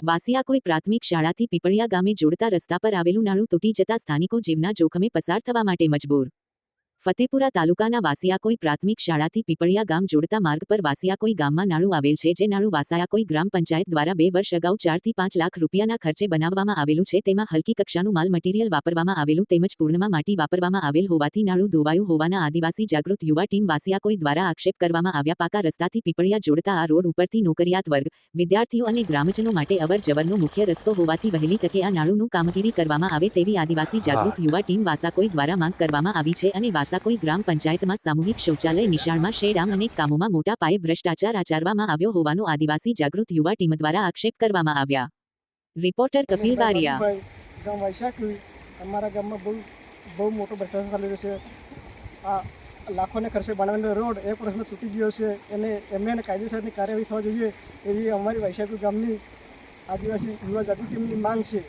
વાસિયાકોઈ પ્રાથમિક શાળાથી પીપળિયા ગામે જોડતા રસ્તા પર આવેલું નાળું તૂટી જતા સ્થાનિકો જીવના જોખમે પસાર થવા માટે મજબૂર। ફતેપુરા તાલુકાના વાસિયાકોઈ પ્રાથમિક શાળાથી પીપળિયા ગામ જોડતા માર્ગ પર વાસિયાકોઈ ગામમાં નાળું આવેલ છે, જે નાળું વાસિયાકોઈ ગ્રામ પંચાયત દ્વારા 2 વર્ષ અગાઉ 4 થી 5 લાખ રૂપિયાના ખર્ચે બનાવવામાં આવેલું છે। તેમાં હલકી કક્ષાનું માલ મટીરીયલ વાપરવામાં આવેલું તેમજ પૂર્ણમાં માટી વાપરવામાં આવેલ હોવાથી નાળું ધોવાયું હોવાના આદિવાસી જાગૃત યુવા ટીમ વાસિયાકોઈ દ્વારા આક્ષેપ કરવામાં આવ્યા। પાકા રસ્તાથી પીપળિયા જોડતા આ રોડ ઉપરથી નોકરિયાત વર્ગ, વિદ્યાર્થીઓ અને ગ્રામજનો માટે અવર જવરનો મુખ્ય રસ્તો હોવાથી વહેલી તકે આ નાળુંનું કામગીરી કરવામાં આવે તેવી આદિવાસી જાગૃત યુવા ટીમ વાસાકોઈ દ્વારા માંગ કરવામાં આવી છે અને વાસાકોઈ ગ્રામ પંચાયતમાં સામૂહિક શૌચાલય, નિશાળમાં શેડ આમ અનેક કામોમાં મોટા પાયે ભ્રષ્ટાચાર આચરવામાં આવ્યો હોવાનો આદિવાસી જાગૃત યુવા ટીમ દ્વારા આક્ષેપ કરવામાં આવ્યા। રિપોર્ટર કપિલ બારિયા। ગામ વાસિયાકોઈ અમારા ગામમાં બહુ મોટો ભ્રષ્ટાચાર ચાલી રહ્યો છે। આ લાખોને ખર્ચે બનાવેલો રોડ એક વર્ષમાં તૂટી ગયો છે અને એમને કાયદેસરની કાર્યવાહી થવા જોઈએ એવી અમારી વાસિયાકોઈ ગામની આદિવાસી યુવા જાગૃત ટીમની માંગ છે।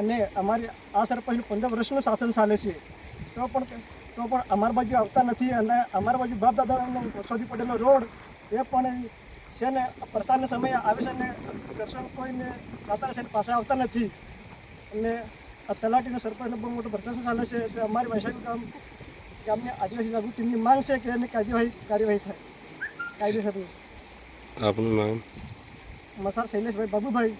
અને અમારી આ સરપંચનું 15 વર્ષનું શાસન ચાલે છે, તો પણ અમારા બાજુ આવતા નથી અને અમારા બાજુ બાપ દાદાનો વર્ષોથી પડેલો રોડ એ પણ છે ને પ્રસારના સમયે આવે છે ને દર્શન કોઈને જાતા છે પાછા આવતા નથી અને આ તલાટીનો સરપંચનો બહુ મોટો ભ્રષ્ટાચાર ચાલે છે। તો અમારી વાસિયાકોઈ ગામની આદિવાસી જાગૃત ટીમની માંગ છે કે એની કાર્યવાહી થાય કાયદેસરની। આપનું નામ? મસાર શૈલેષભાઈ બાબુભાઈ।